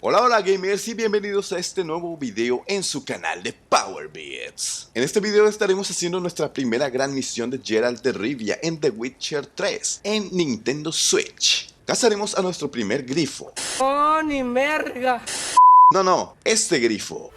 Hola hola gamers y bienvenidos a este nuevo video en su canal de Power Beats. En este video estaremos haciendo nuestra primera gran misión de Geralt de Rivia en The Witcher 3 en Nintendo Switch. Cazaremos a nuestro primer grifo. ¡Oh, ni merga! No, este grifo.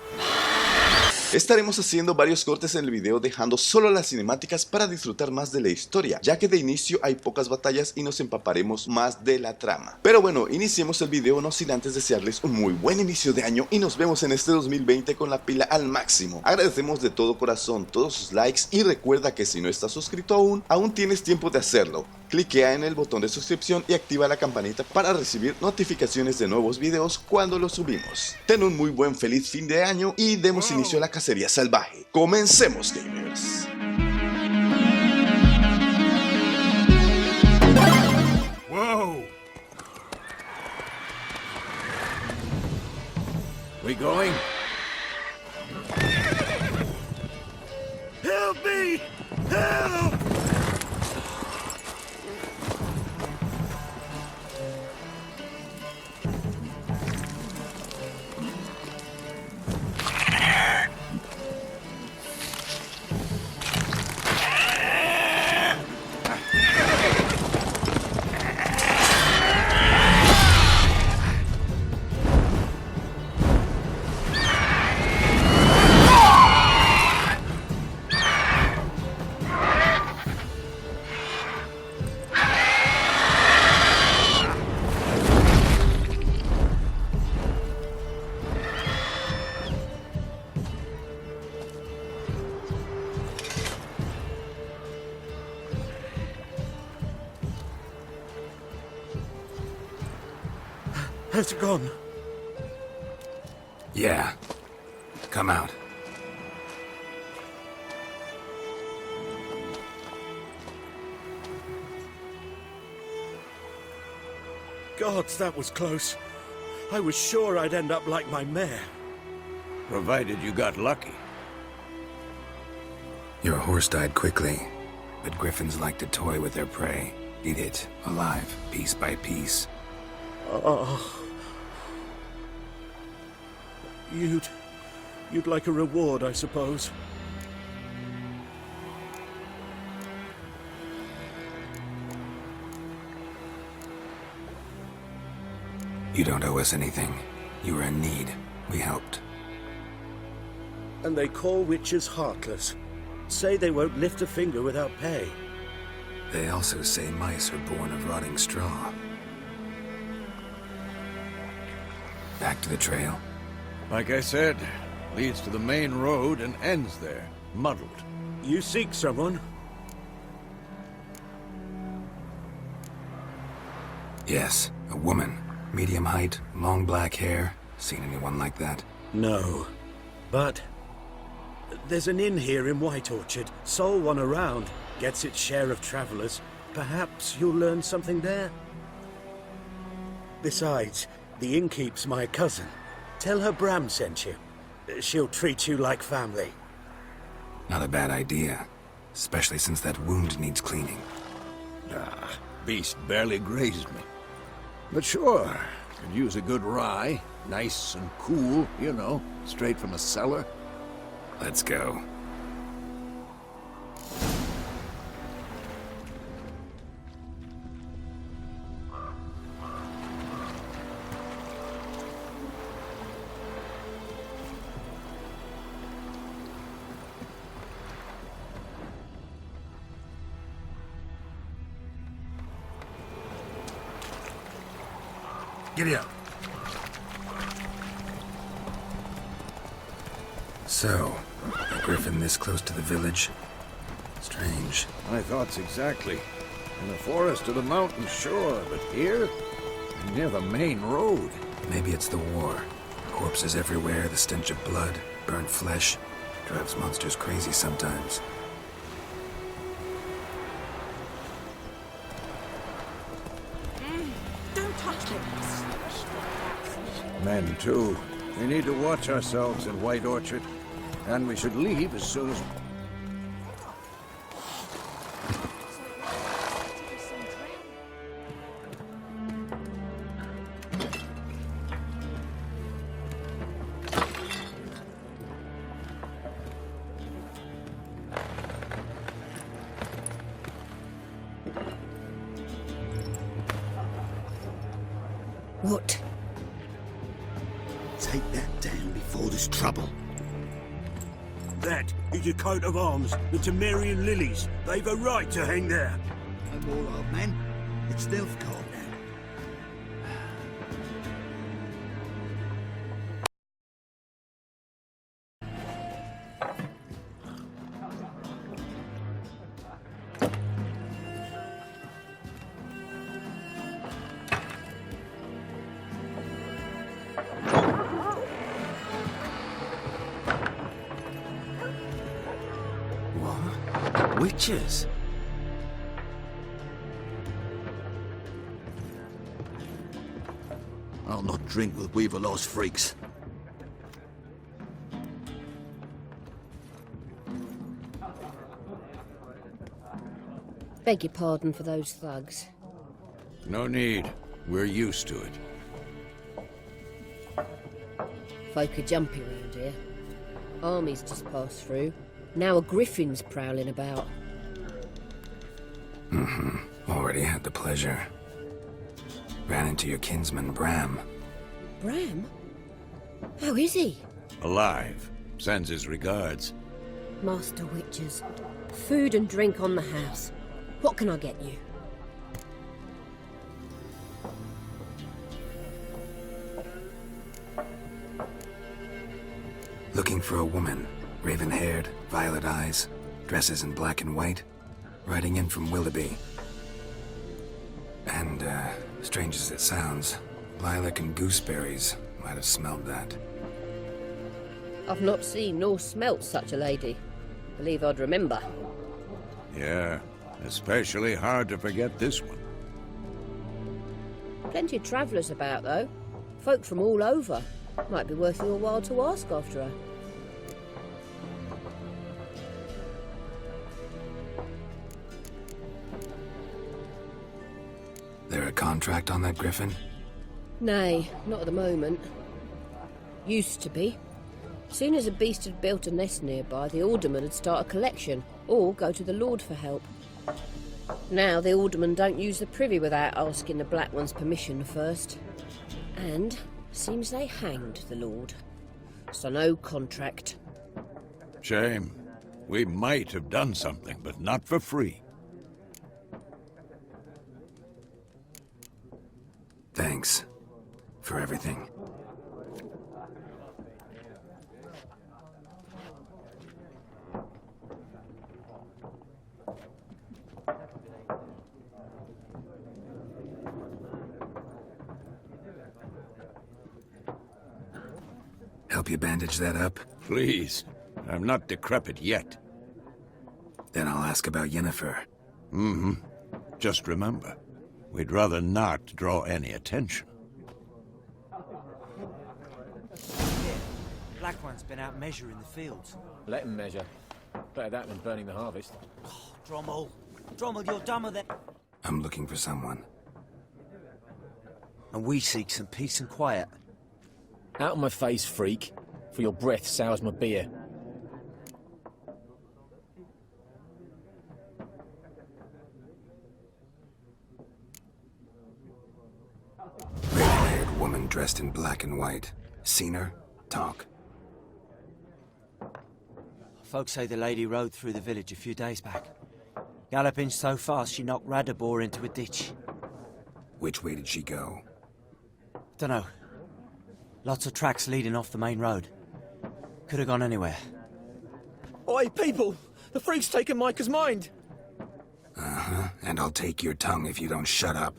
Estaremos haciendo varios cortes en el video dejando solo las cinemáticas para disfrutar más de la historia, ya que de inicio hay pocas batallas y nos empaparemos más de la trama. Pero bueno, iniciemos el video no sin antes desearles un muy buen inicio de año y nos vemos en este 2020 con la pila al máximo. Agradecemos de todo corazón todos sus likes y recuerda que si no estás suscrito aún tienes tiempo de hacerlo. Cliquea en el botón de suscripción y activa la campanita para recibir notificaciones de nuevos videos cuando los subimos. Ten un muy buen feliz fin de año y demos inicio a la cacería salvaje. ¡Comencemos, gamers! Whoa! We going? Help me! Help! Has it gone? Yeah. Come out. Gods, that was close. I was sure I'd end up like my mare. Provided you got lucky. Your horse died quickly, but griffins like to toy with their prey. Eat it, alive, piece by piece. Oh. You'd like a reward, I suppose. You don't owe us anything. You were in need. We helped. And they call witches heartless. Say they won't lift a finger without pay. They also say mice are born of rotting straw. Back to the trail. Like I said, leads to the main road and ends there, muddled. You seek someone? Yes, a woman. Medium height, long black hair. Seen anyone like that? No. But there's an inn here in White Orchard. Sole one around. Gets its share of travelers. Perhaps you'll learn something there? Besides, the innkeep's my cousin. Tell her Bram sent you. She'll treat you like family. Not a bad idea. Especially since that wound needs cleaning. Ah, beast barely grazed me. But sure, could use a good rye. Nice and cool, you know, straight from a cellar. Let's go. Giddy up. So, a griffin this close to the village? Strange. My thoughts exactly. In the forest or the mountain, sure, but here? Near the main road. Maybe it's the war. Corpses everywhere, the stench of blood, burnt flesh. Drives monsters crazy sometimes. Don't touch me. Men, too. We need to watch ourselves in White Orchard. And we should leave as soon as... foot. Take that down before there's trouble. That is a coat of arms, the Temerian lilies. They've a right to hang there. No more, old man. It's stealth code now. Witches? I'll not drink with Weaverlaw's freaks. Beg your pardon for those thugs. No need. We're used to it. Folk are jumpy round here. Armies just passed through. Now a griffin's prowling about. Already had the pleasure. Ran into your kinsman, Bram. Bram? How is he? Alive. Sends his regards. Master Witches. Food and drink on the house. What can I get you? Looking for a woman. Raven-haired, violet eyes, dresses in black and white. Riding in from Willoughby. And, strange as it sounds, lilac and gooseberries might have smelled that. I've not seen nor smelt such a lady. Believe I'd remember. Yeah, especially hard to forget this one. Plenty of travellers about, though. Folk from all over. Might be worth your while to ask after her. There a contract on that griffin? Nay, not at the moment. Used to be. Soon as a beast had built a nest nearby, the alderman would start a collection, or go to the Lord for help. Now the alderman don't use the privy without asking the Black One's permission first. And seems they hanged the Lord. So no contract. Shame. We might have done something, but not for free. Thanks. For everything. Help you bandage that up? Please. I'm not decrepit yet. Then I'll ask about Yennefer. Just remember, we'd rather not draw any attention. Black One's been out measuring the fields. Let him measure. Better that than burning the harvest. Drommel. Drommel, you're dumber than... I'm looking for someone. And we seek some peace and quiet. Out of my face, freak. For your breath sours my beer. Red-haired woman dressed in black and white. Seen her? Talk. Folks say the lady rode through the village a few days back. Galloping so fast she knocked Radabor into a ditch. Which way did she go? Dunno. Lots of tracks leading off the main road. Could have gone anywhere. Oi, people! The freak's taken Micah's mind! Uh-huh. And I'll take your tongue if you don't shut up.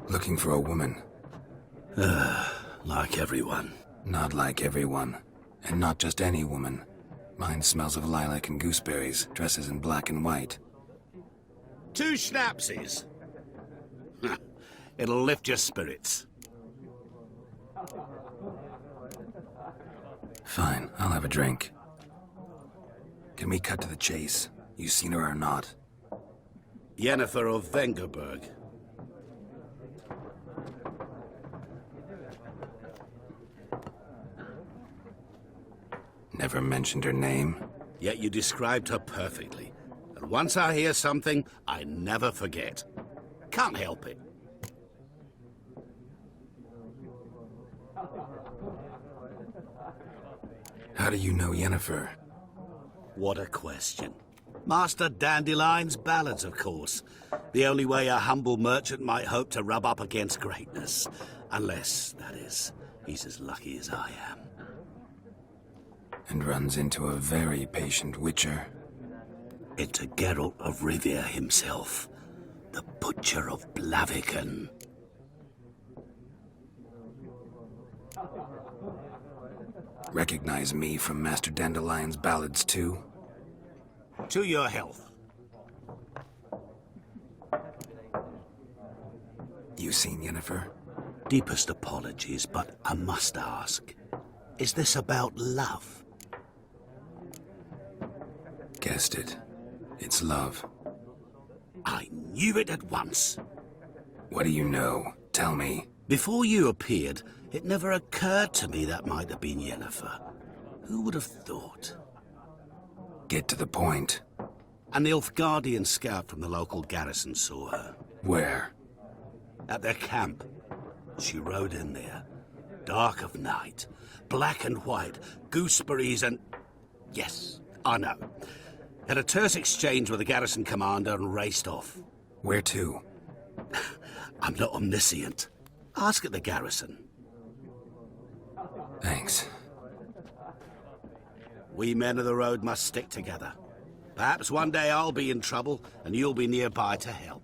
Looking for a woman. Like everyone. Not like everyone. And not just any woman. Mine smells of lilac and gooseberries, dresses in black and white. 2 schnapsies. It'll lift your spirits. Fine, I'll have a drink. Can we cut to the chase? You seen her or not? Yennefer of Vengerberg. Never mentioned her name. Yet you described her perfectly. And once I hear something, I never forget. Can't help it. How do you know Yennefer? What a question. Master Dandelion's ballads, of course. The only way a humble merchant might hope to rub up against greatness. Unless, that is, he's as lucky as I am. And runs into a very patient witcher. Into Geralt of Rivia himself. The Butcher of Blaviken. Recognize me from Master Dandelion's ballads too? To your health. You seen Yennefer? Deepest apologies, but I must ask. Is this about love? Guessed it. It's love. I knew it at once. What do you know? Tell me. Before you appeared, it never occurred to me that might have been Yennefer. Who would have thought? Get to the point. An Nilfgaardian scout from the local garrison saw her. Where? At their camp. She rode in there. Dark of night. Black and white. Gooseberries and... Yes, I know. Had a terse exchange with the garrison commander and raced off. Where to? I'm not omniscient. Ask at the garrison. Thanks. We men of the road must stick together. Perhaps one day I'll be in trouble and you'll be nearby to help.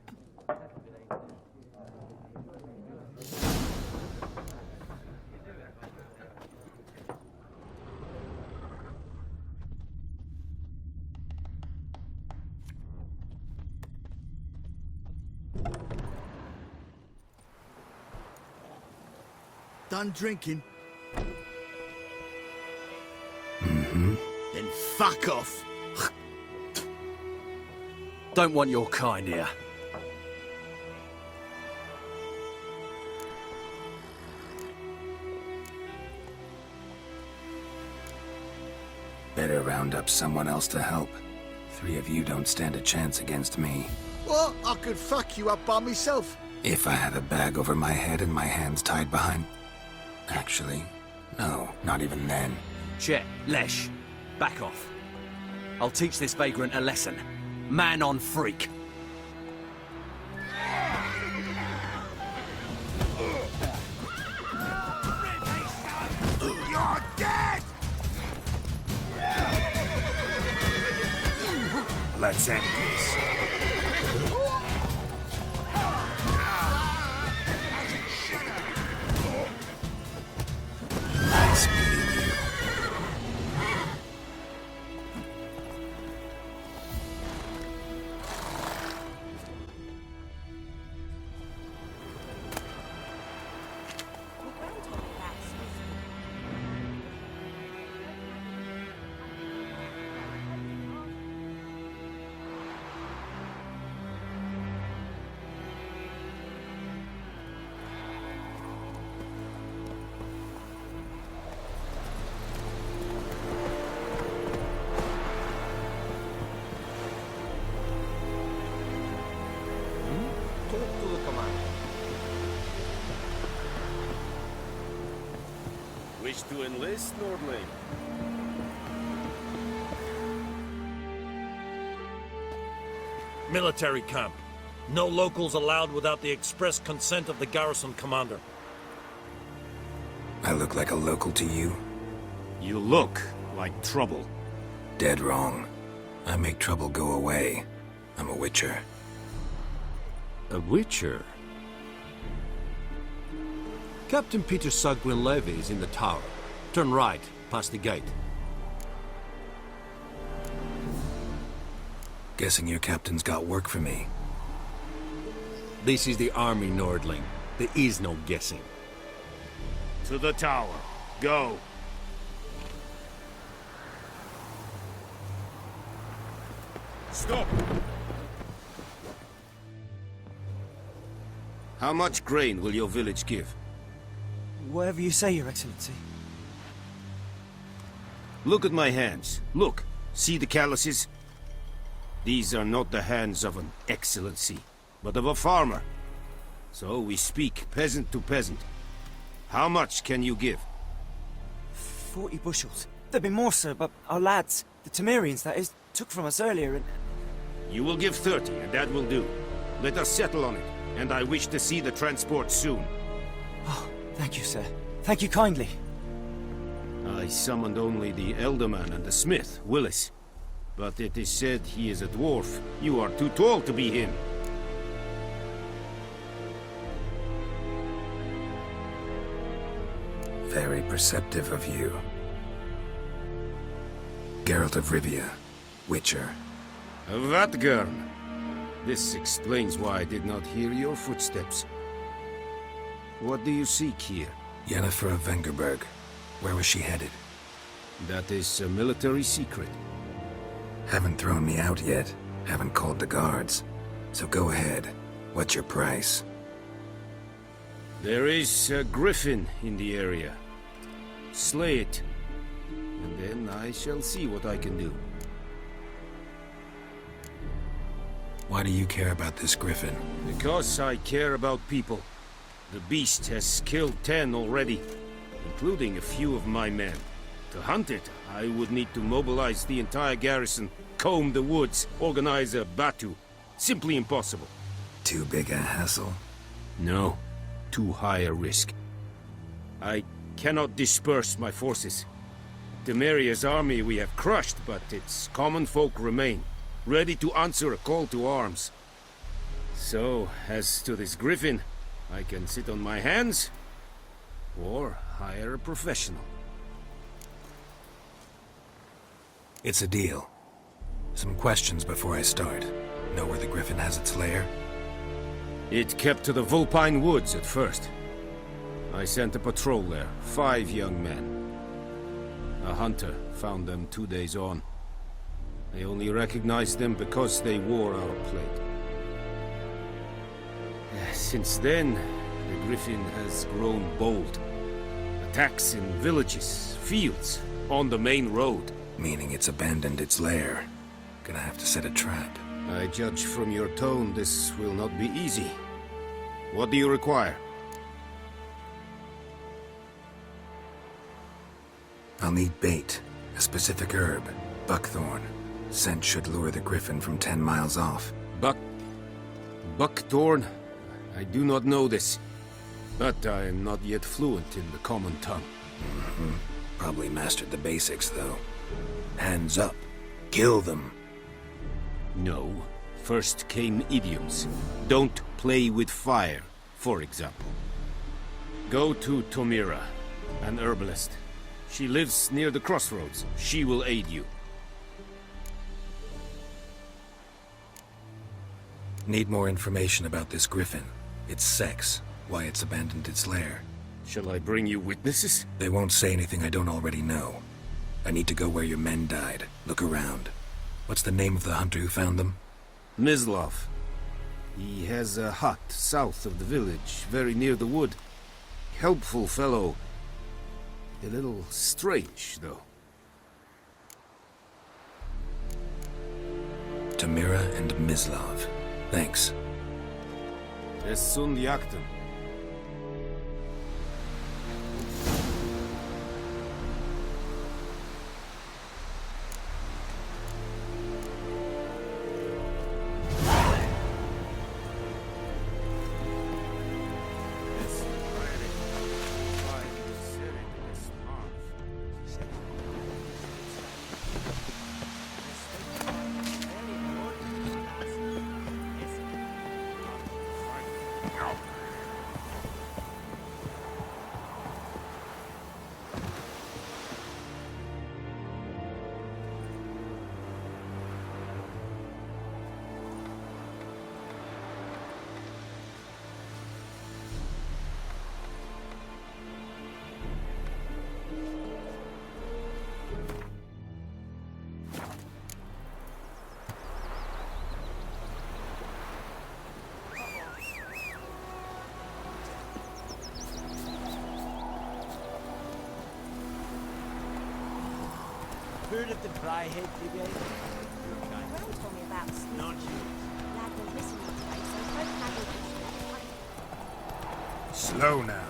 Done drinking? Mm-hmm. Then fuck off. Don't want your kind here. Better round up someone else to help. 3 of you don't stand a chance against me. What? I could fuck you up by myself. If I had a bag over my head and my hands tied behind... Actually, no, not even then. Chet, Lesh, back off. I'll teach this vagrant a lesson. Man on freak. You're dead! Let's end this. Nice meeting you. Wish to enlist, Nordling? Military camp. No locals allowed without the express consent of the garrison commander. I look like a local to you? You look like trouble. Dead wrong. I make trouble go away. I'm a witcher. A witcher? Captain Peter Sagwin Levy is in the tower. Turn right, past the gate. Guessing your captain's got work for me. This is the army, Nordling. There is no guessing. To the tower. Go. Stop! How much grain will your village give? Whatever you say, Your Excellency. Look at my hands. Look. See the calluses? These are not the hands of an excellency, but of a farmer. So we speak peasant to peasant. How much can you give? 40 bushels. There'd be more, sir, but our lads, the Temerians, that is, took from us earlier and... You will give 30, and that will do. Let us settle on it, and I wish to see the transport soon. Oh, thank you, sir. Thank you kindly. I summoned only the Elderman and the smith, Willis. But it is said he is a dwarf. You are too tall to be him. Very perceptive of you. Geralt of Rivia, Witcher. Vatgern. This explains why I did not hear your footsteps. What do you seek here? Yennefer of Vengerberg. Where was she headed? That is a military secret. Haven't thrown me out yet. Haven't called the guards. So go ahead. What's your price? There is a griffin in the area. Slay it. And then I shall see what I can do. Why do you care about this griffin? Because I care about people. The beast has killed 10 already, including a few of my men. To hunt it, I would need to mobilize the entire garrison, comb the woods, organize a batu. Simply impossible. Too big a hassle? No. Too high a risk. I cannot disperse my forces. Temeria's army we have crushed, but its common folk remain, ready to answer a call to arms. So, as to this griffin, I can sit on my hands, or hire a professional. It's a deal. Some questions before I start. Know where the griffin has its lair? It kept to the Vulpine Woods at first. I sent a patrol there, 5 young men. A hunter found them 2 days on. I only recognized them because they wore our plate. Since then, the griffin has grown bold. Attacks in villages, fields, on the main road. Meaning it's abandoned its lair. Gonna have to set a trap. I judge from your tone this will not be easy. What do you require? I'll need bait. A specific herb. Buckthorn. Scent should lure the griffin from 10 miles off. Buckthorn? I do not know this. But I am not yet fluent in the common tongue. Probably mastered the basics, though. Hands up. Kill them. No. First came idioms. Don't play with fire, for example. Go to Tomira, an herbalist. She lives near the crossroads. She will aid you. Need more information about this griffin. Its sex. Why it's abandoned its lair. Shall I bring you witnesses? They won't say anything I don't already know. I need to go where your men died. Look around. What's the name of the hunter who found them? Mislav. He has a hut south of the village, very near the wood. Helpful fellow. A little strange, though. Tamira and Mislav. Thanks. Es sunt jakten. Heard of the Briehead Brigade? Will told me about Sneak. Lad went missing one day, so folk had Slow now.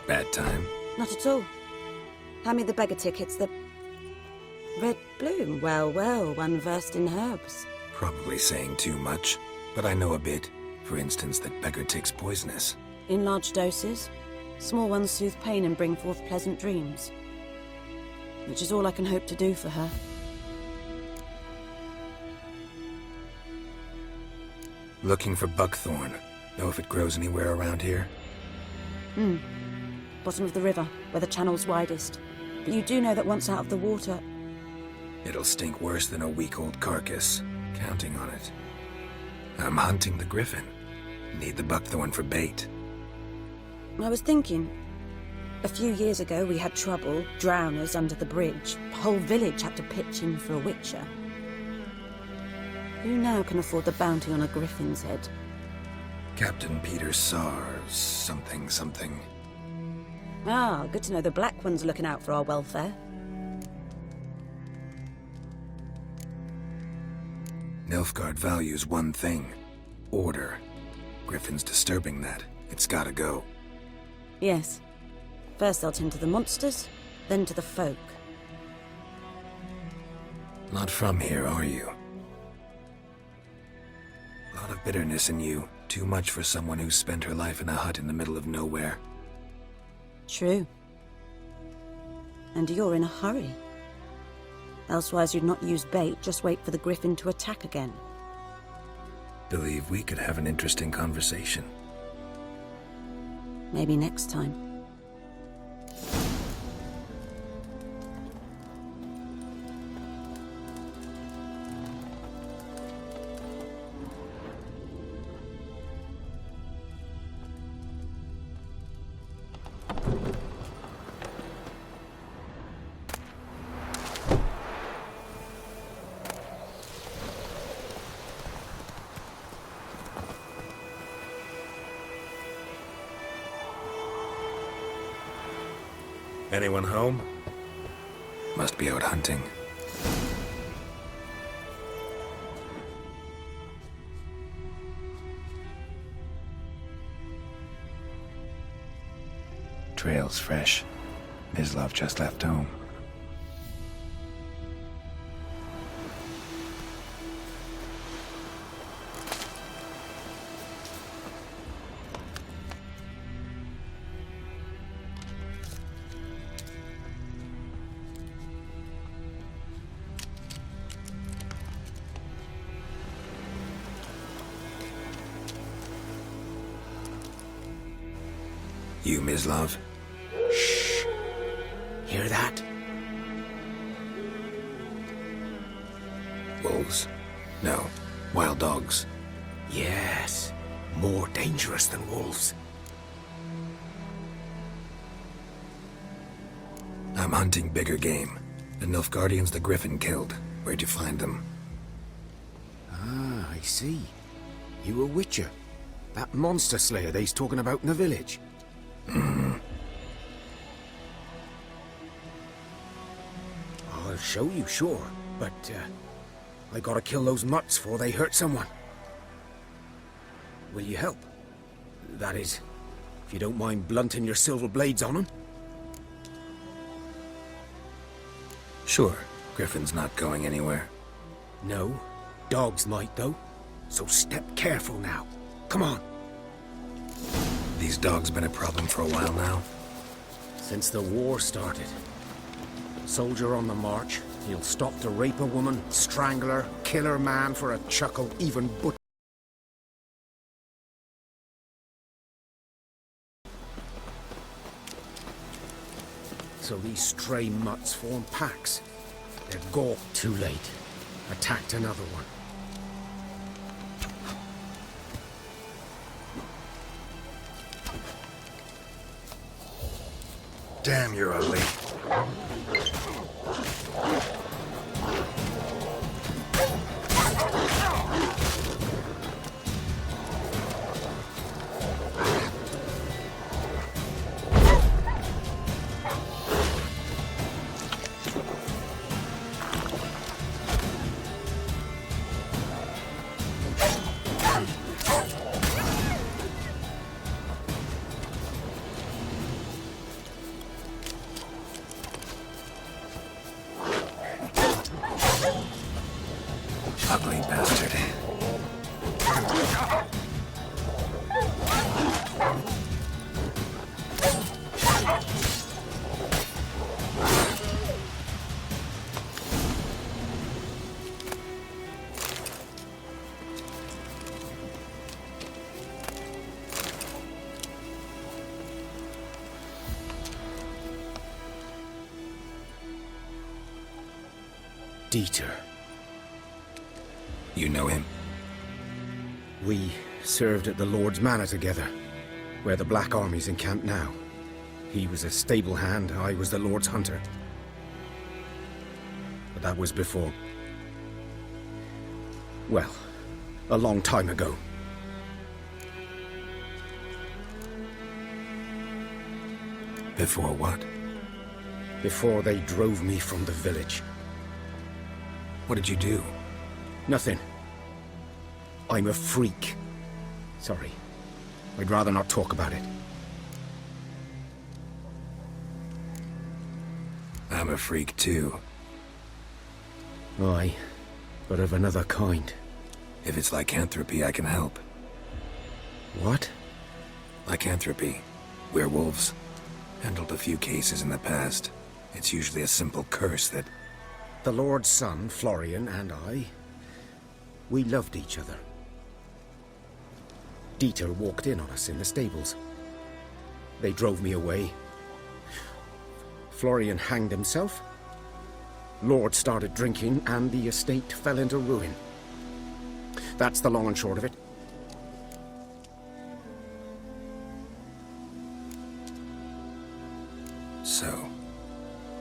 Bad time? Not at all. Hand me the beggar tickets, the... Red bloom. Well, well, one versed in herbs. Probably saying too much, but I know a bit. For instance, that beggar tick's poisonous. In large doses. Small ones soothe pain and bring forth pleasant dreams. Which is all I can hope to do for her. Looking for buckthorn. Know if it grows anywhere around here? Bottom of the river, where the channel's widest. But you do know that once out of the water... It'll stink worse than a week-old carcass. Counting on it. I'm hunting the griffin. Need the buckthorn for bait. I was thinking... A few years ago we had trouble, drowners under the bridge. The whole village had to pitch in for a witcher. Who now can afford the bounty on a griffin's head? Captain Peter Sars, something. Ah, good to know the Black One's looking out for our welfare. Nilfgaard values one thing. Order. Griffin's disturbing that. It's gotta go. Yes. First they'll tend to the monsters, then to the folk. Not from here, are you? A lot of bitterness in you. Too much for someone who's spent her life in a hut in the middle of nowhere. True. And you're in a hurry. Elsewise you'd not use bait, just wait for the griffin to attack again. Believe we could have an interesting conversation. Maybe next time. Anyone home? Must be out hunting. Trail's fresh. Mislav just left home. You, Mislav? Shh. Hear that? Wolves? No. Wild dogs. Yes. More dangerous than wolves. I'm hunting bigger game. The Nilfgaardians the Griffin killed. Where'd you find them? Ah, I see. You a witcher. That monster slayer they's talking about in the village. I'll show you, sure. But, I gotta kill those mutts before they hurt someone. Will you help? That is, if you don't mind blunting your silver blades on them. Sure. Griffin's not going anywhere. No. Dogs might, though. So step careful now. Come on. These dogs been a problem for a while now? Since the war started. Soldier on the march, he'll stop to rape a woman, strangle her, kill her man for a chuckle, even butcher. So these stray mutts form packs. They're gawked too late. Attacked another one. Damn, you're ugly. Ugly bastard. Dieter. You know him? We served at the Lord's Manor together, where the Black Army's encamped now. He was a stable hand, I was the Lord's hunter. But that was before... well, a long time ago. Before what? Before they drove me from the village. What did you do? Nothing. I'm a freak. Sorry. I'd rather not talk about it. I'm a freak too. Aye, but of another kind. If it's lycanthropy, I can help. What? Lycanthropy. Werewolves. Handled a few cases in the past. It's usually a simple curse that... The Lord's son, Florian, and I... we loved each other. Dieter walked in on us in the stables. They drove me away. Florian hanged himself. Lord started drinking, and the estate fell into ruin. That's the long and short of it. So,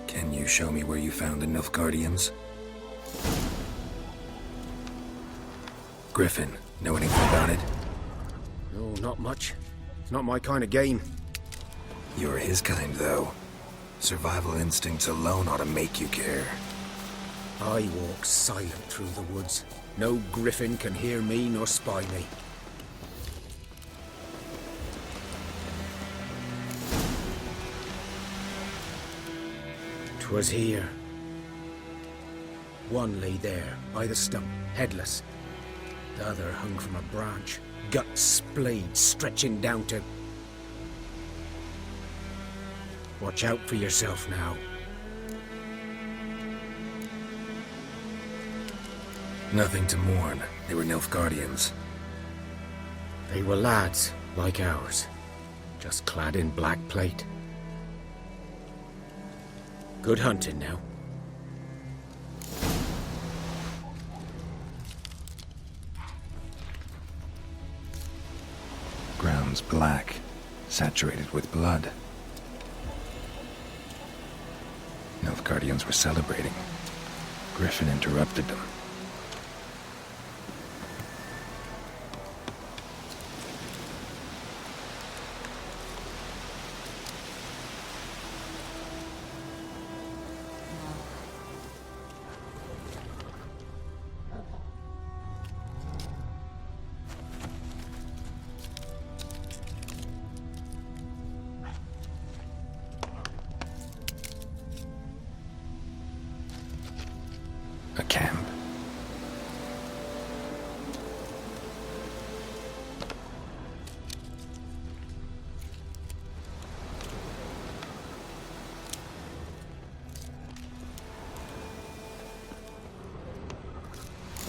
can you show me where you found the Nilfgaardians? Griffin, know anything about it? No, not much. It's not my kind of game. You're his kind, though. Survival instincts alone ought to make you care. I walk silent through the woods. No griffin can hear me nor spy me. 'Twas here. One lay there, by the stump, headless. The other hung from a branch, guts splayed, stretching down to... Watch out for yourself now. Nothing to mourn. They were Nilfgaardians. They were lads, like ours, just clad in black plate. Good hunting now. Ground's black, saturated with blood. Nilfgaardians were celebrating. Griffin interrupted them. A camp.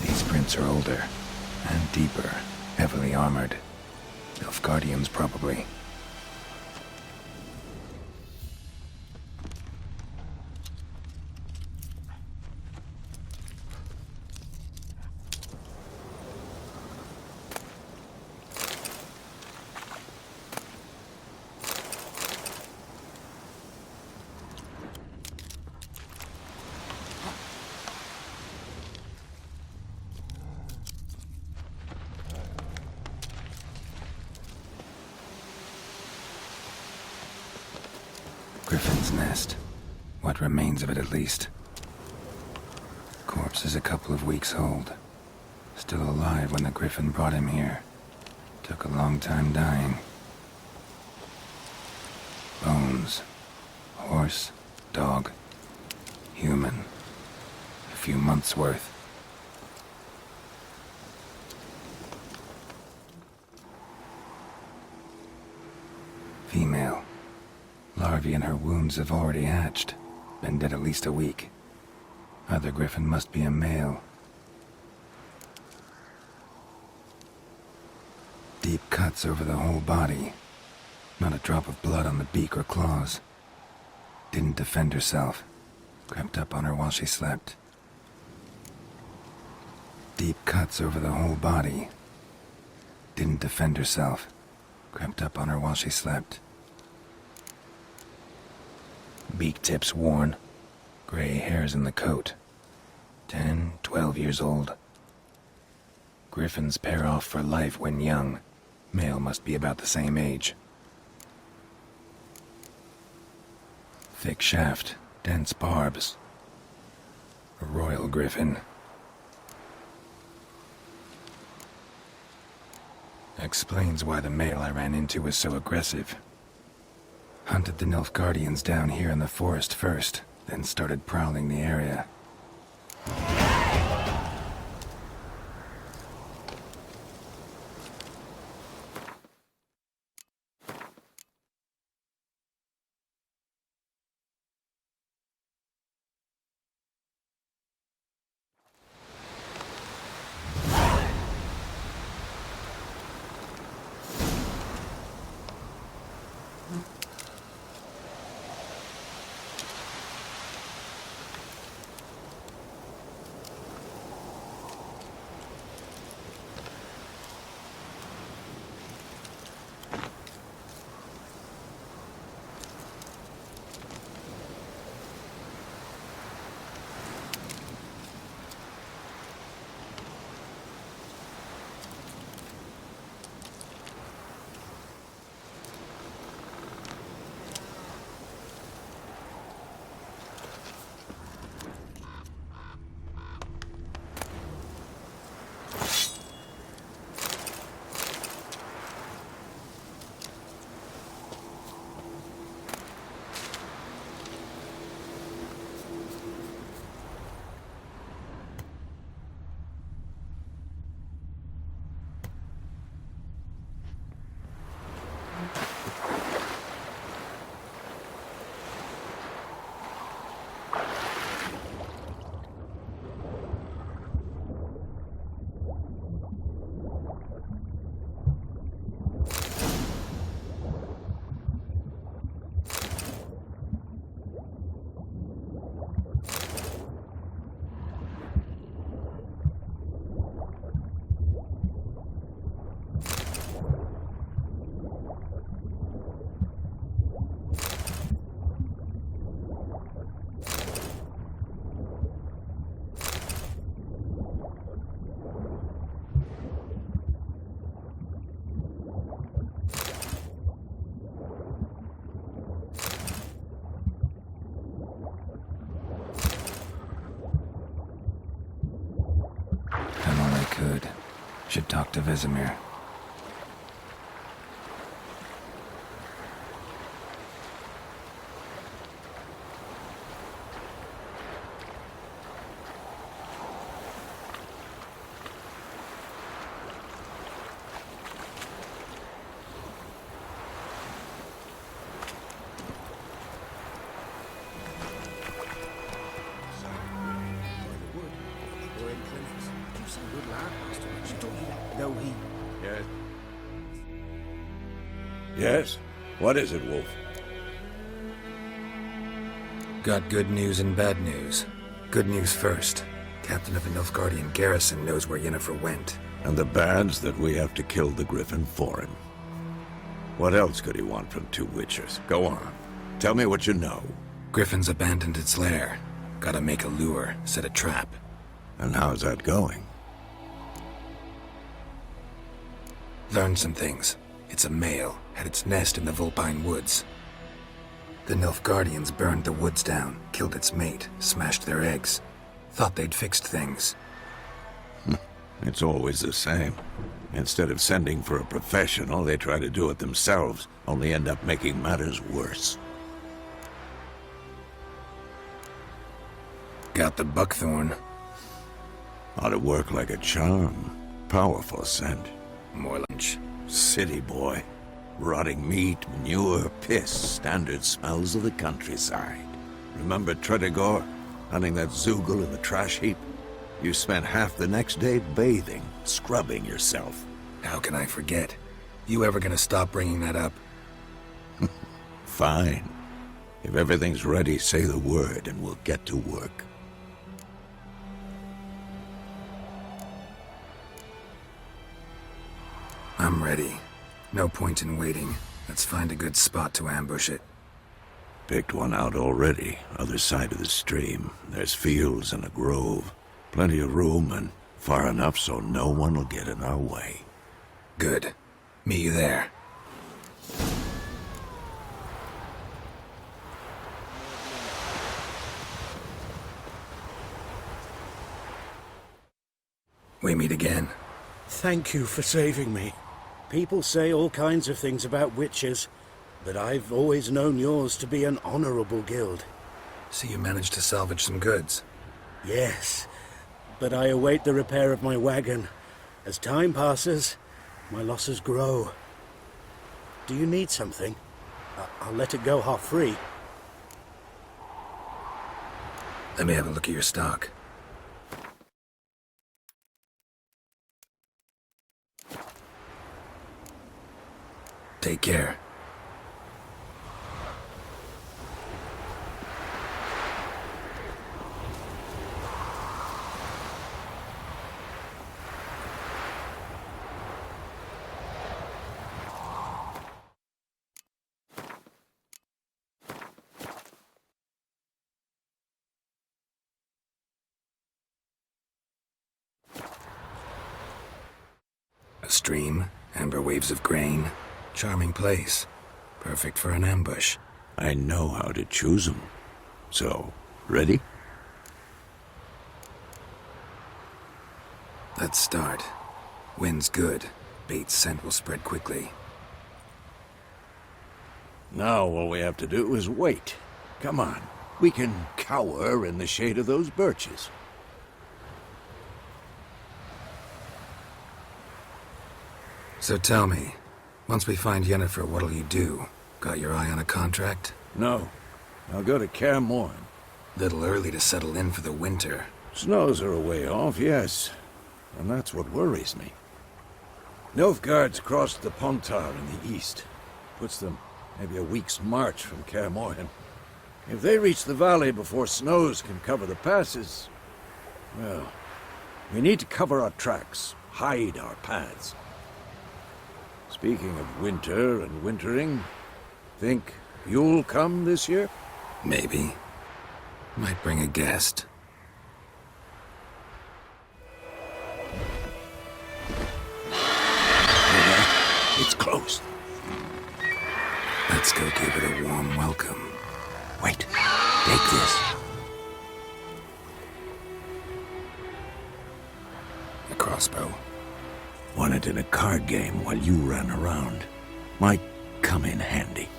These prints are older and deeper, heavily armored. Nilfgaardians, probably. Griffin's nest. What remains of it, at least. Corpse is a couple of weeks old. Still alive when the Griffin brought him here. Took a long time dying. Bones. Horse, dog, human. A few months' worth. Female. Larvae in her wounds have already hatched. Been dead at least a week. Other Griffin must be a male. Deep cuts over the whole body. Not a drop of blood on the beak or claws. Didn't defend herself. Crept up on her while she slept. Deep cuts over the whole body. Didn't defend herself. Crept up on her while she slept. Beak tips worn. Gray hairs in the coat. 10, 12 years old. Griffins pair off for life when young. Male must be about the same age. Thick shaft, dense barbs. A royal griffin. Explains why the male I ran into was so aggressive. Hunted the Nilfgaardians down here in the forest first, then started prowling the area. Should talk to Vesemir. Yes? What is it, Wolf? Got good news and bad news. Good news first. Captain of the Nilfgaardian garrison knows where Yennefer went. And the bad's that we have to kill the Griffin for him. What else could he want from two witchers? Go on. Tell me what you know. Griffin's abandoned its lair. Gotta make a lure, set a trap. And how's that going? Learned some things. It's a male. Had its nest in the Vulpine Woods. The Nilfgaardians burned the woods down, killed its mate, smashed their eggs. Thought they'd fixed things. It's always the same. Instead of sending for a professional, they try to do it themselves, only end up making matters worse. Got the buckthorn. Ought to work like a charm. Powerful scent. More lunch. City boy. Rotting meat, manure, piss, standard smells of the countryside. Remember Tredegor? Hunting that Zoogle in the trash heap? You spent half the next day bathing, scrubbing yourself. How can I forget? You ever gonna stop bringing that up? Fine. If everything's ready, say the word and we'll get to work. I'm ready. No point in waiting. Let's find a good spot to ambush it. Picked one out already, other side of the stream. There's fields and a grove. Plenty of room and far enough so no one will get in our way. Good. Meet you there. We meet again. Thank you for saving me. People say all kinds of things about witches, but I've always known yours to be an honorable guild. So you managed to salvage some goods? Yes, but I await the repair of my wagon. As time passes, my losses grow. Do you need something? I'll let it go half-free. Let me have a look at your stock. Take care. A stream, amber waves of grain. Charming place. Perfect for an ambush. I know how to choose them. So, ready? Let's start. Wind's good. Bait's scent will spread quickly. Now all we have to do is wait. Come on. We can cower in the shade of those birches. So tell me, once we find Yennefer, what'll you do? Got your eye on a contract? No. I'll go to Kaer Morhen. Little early to settle in for the winter. Snows are a way off, yes. And that's what worries me. Nilfgaard's crossed the Pontar in the east. Puts them maybe a week's march from Kaer Morhen. If they reach the valley before snows can cover the passes, well, we need to cover our tracks, hide our paths. Speaking of winter and wintering, think you'll come this year? Maybe. Might bring a guest. It's close. Let's go give it a warm welcome. Wait, take this. A crossbow. Won it in a card game while you ran around. Might come in handy.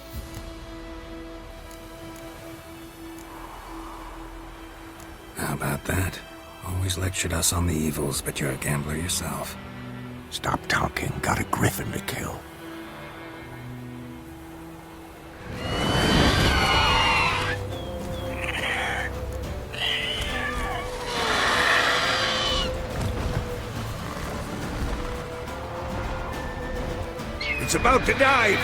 How about that? Always lectured us on the evils, but you're a gambler yourself. Stop talking. Got a griffin to kill. It's about to dive!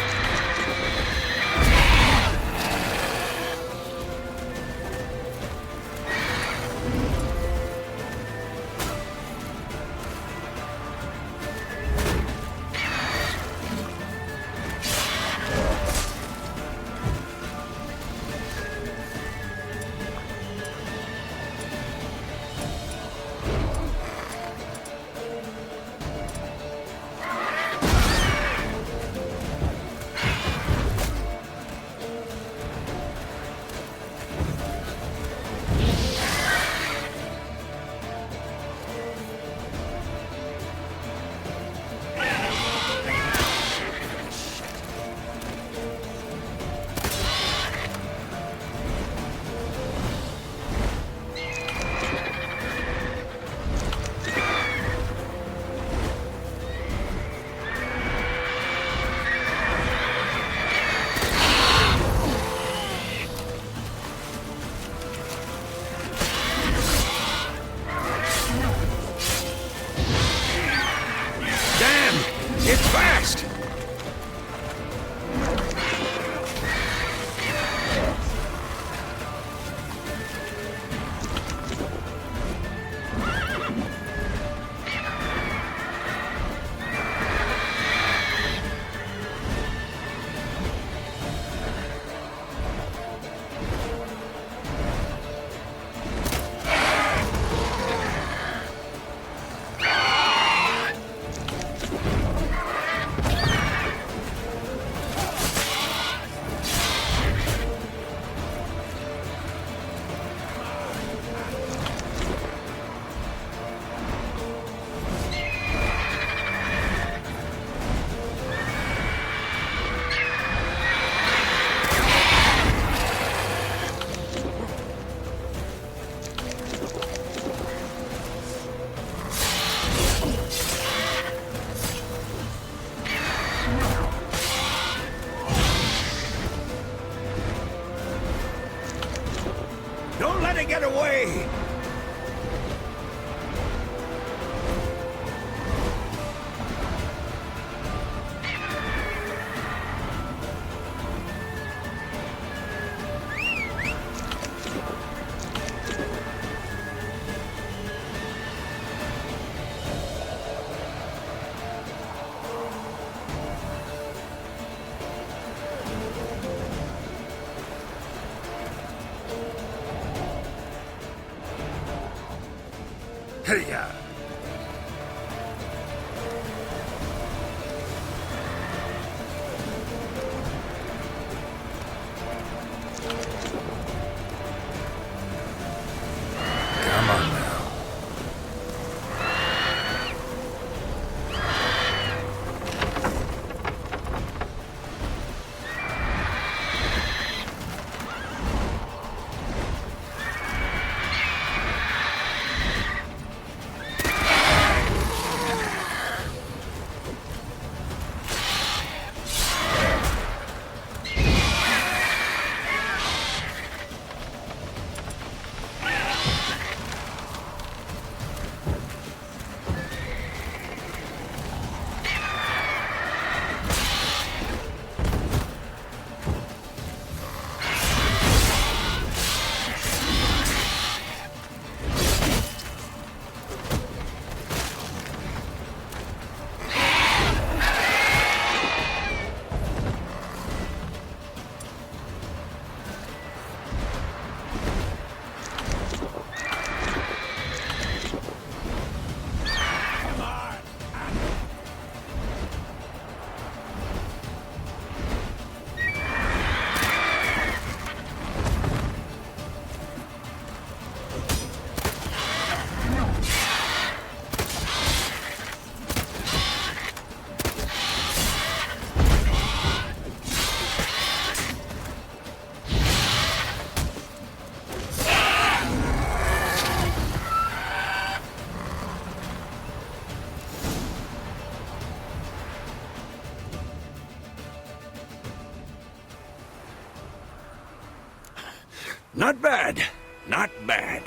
Don't let it get away! Hey-ya! Come on now. Not bad. Not bad.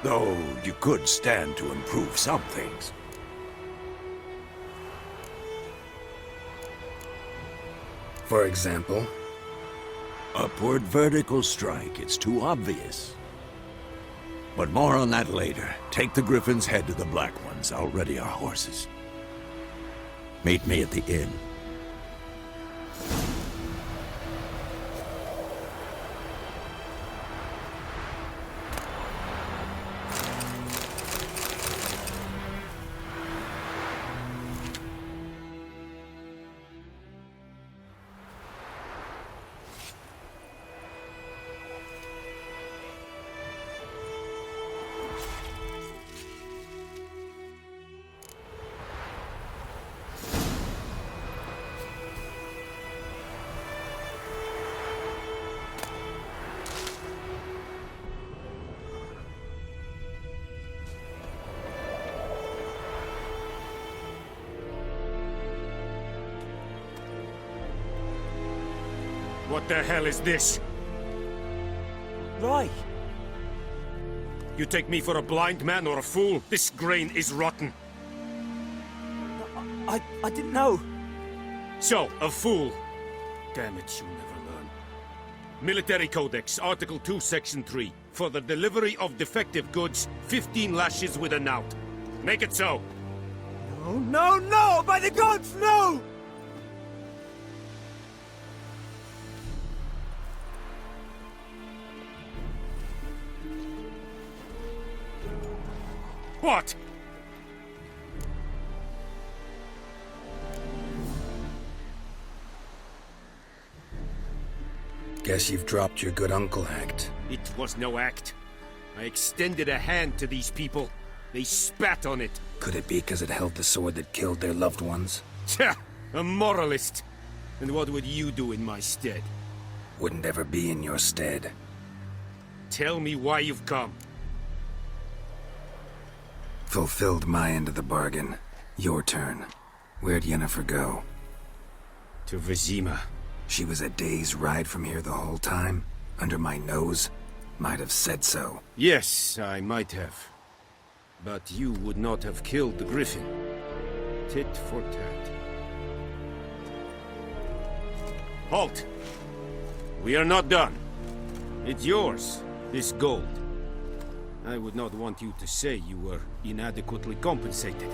Though you could stand to improve some things. For example? Upward vertical strike. It's too obvious. But more on that later. Take the Griffin's head to the Black Ones. I'll ready our horses. Meet me at the inn. What the hell is this? Right. You take me for a blind man or a fool? This grain is rotten. I didn't know. So, a fool. Damn it, you never learn. Military Codex, Article 2, Section 3. For the delivery of defective goods, 15 lashes with a knout. Make it so. No, no, no! By the gods, no! What? Guess you've dropped your good uncle act. It was no act. I extended a hand to these people. They spat on it. Could it be because it held the sword that killed their loved ones? Tja, a moralist. And what would you do in my stead? Wouldn't ever be in your stead. Tell me why you've come. Fulfilled my end of the bargain. Your turn. Where'd Yennefer go? To Visita. She was a day's ride from here the whole time? Under my nose? Might have said so. Yes, I might have. But you would not have killed the Griffin. Tit for tat. Halt! We are not done. It's yours, this gold. I would not want you to say you were inadequately compensated.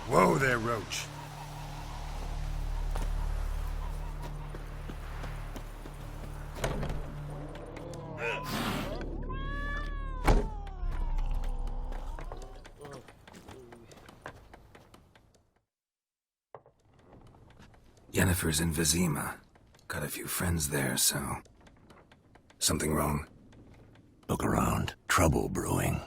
Whoa there, Roach. Yennefer's in Visita. Got a few friends there, so... Something wrong? Look around. Trouble brewing.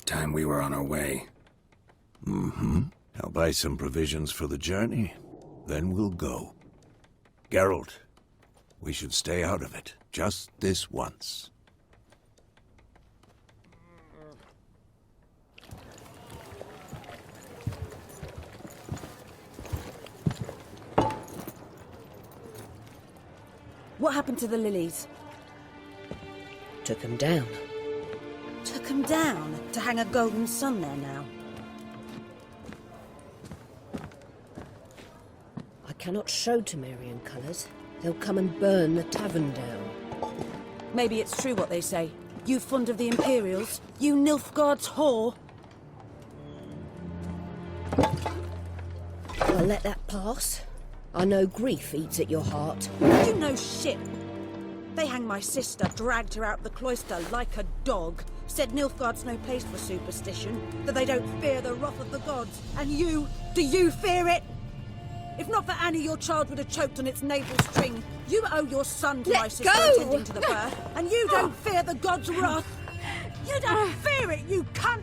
Time we were on our way. Mm-hmm. I'll buy some provisions for the journey. Then we'll go. Geralt, we should stay out of it. Just this once. What happened to the lilies? Took 'em down. Took 'em down to hang a golden sun there now. I cannot show Temerian colours. They'll come and burn the tavern down. Maybe it's true what they say. You fond of the Imperials? You Nilfgaard's whore? I'll let that pass. I know grief eats at your heart. You know shit. They hanged my sister, dragged her out the cloister like a dog. Said Nilfgaard's no place for superstition, that they don't fear the wrath of the gods. And you, do you fear it? If not for Annie, your child would have choked on its navel string. You owe your son to my sister attending to the birth, and you don't fear the gods' wrath. You don't fear it, you cunt!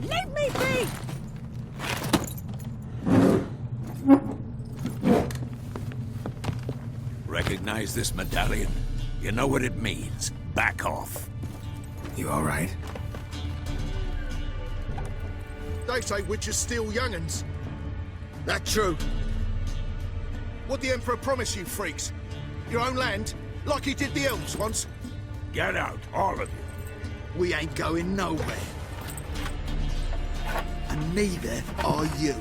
Leave me be! Recognize this medallion? You know what it means. Back off. You all right? They say witches steal young'uns. That true? What the Emperor promise you, freaks? Your own land? Like he did the elves once? Get out, all of you. We ain't going nowhere. And neither are you.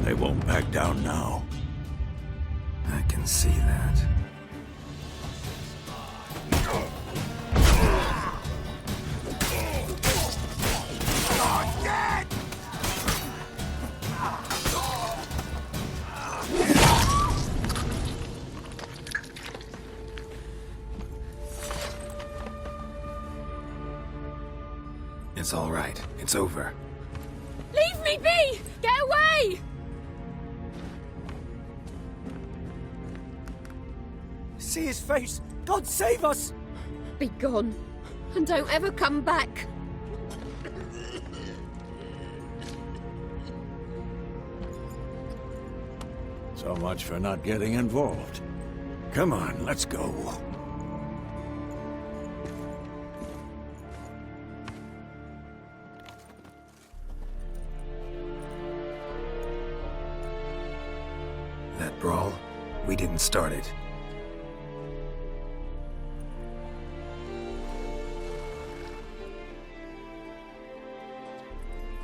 They won't back down now. I can see that. It's all right. It's over. Leave me be! Get away! See his face! God save us! Be gone, and don't ever come back. So much for not getting involved. Come on, let's go. That brawl, we didn't start it.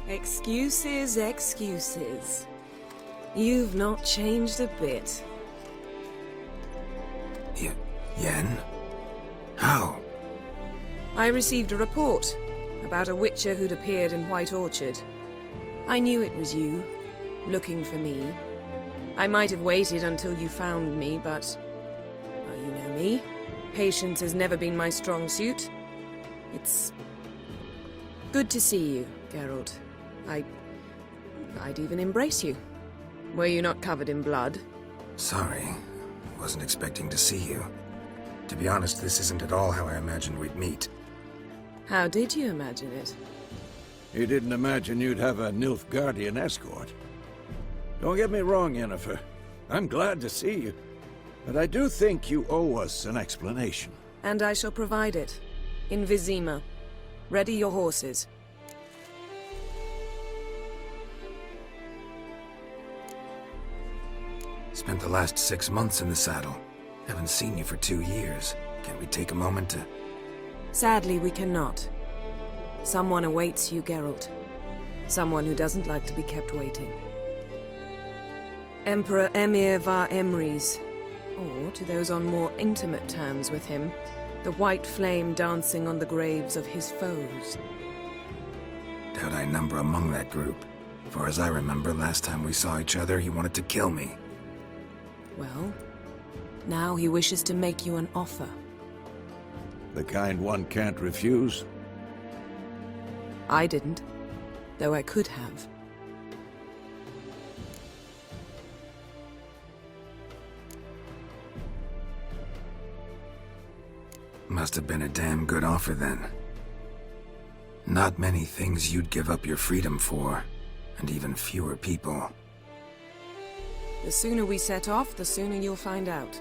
Excuses, excuses. You've not changed a bit. Yen? How? I received a report about a witcher who'd appeared in White Orchard. I knew it was you, looking for me. I might have waited until you found me, but... well, you know me. Patience has never been my strong suit. It's... good to see you, Geralt. I'd even embrace you. Were you not covered in blood? Sorry. Wasn't expecting to see you. To be honest, this isn't at all how I imagined we'd meet. How did you imagine it? You didn't imagine you'd have a Nilfgaardian escort. Don't get me wrong, Yennefer. I'm glad to see you. But I do think you owe us an explanation. And I shall provide it. In Visima. Ready your horses. Spent the last 6 months in the saddle. Haven't seen you for 2 years. Can we take a moment to... Sadly, we cannot. Someone awaits you, Geralt. Someone who doesn't like to be kept waiting. Emperor Emir var Emrys. Or, to those on more intimate terms with him, the white flame dancing on the graves of his foes. Doubt I number among that group. Far as I remember, last time we saw each other, he wanted to kill me. Well, now he wishes to make you an offer. The kind one can't refuse? I didn't, though I could have. Must have been a damn good offer then. Not many things you'd give up your freedom for, and even fewer people. The sooner we set off, the sooner you'll find out.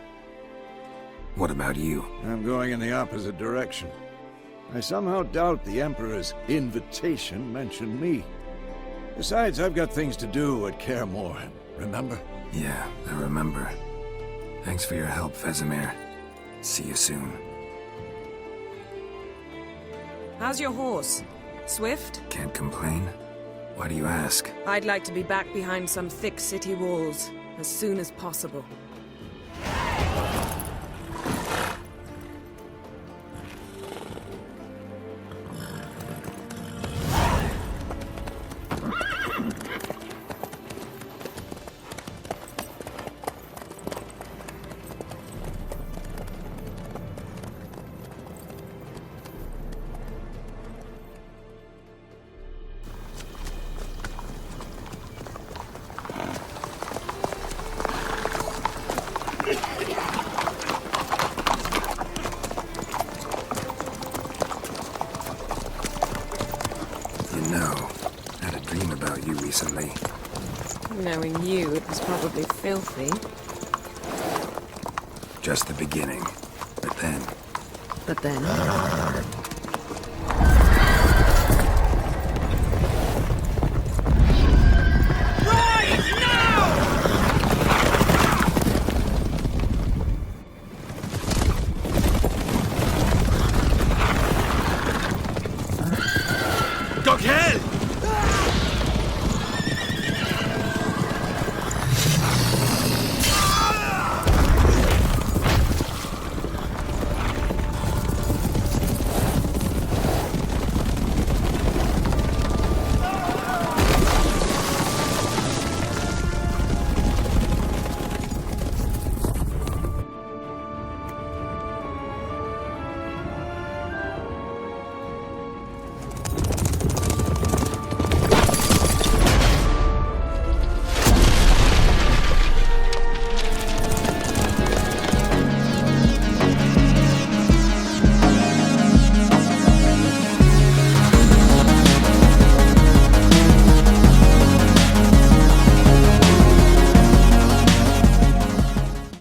What about you? I'm going in the opposite direction. I somehow doubt the Emperor's invitation mentioned me. Besides, I've got things to do at Kaer Morhen, remember? Yeah, I remember. Thanks for your help, Vesemir. See you soon. How's your horse? Swift? Can't complain. Why do you ask? I'd like to be back behind some thick city walls as soon as possible. Recently. Knowing you, it was probably filthy. Just the beginning. But then... But then?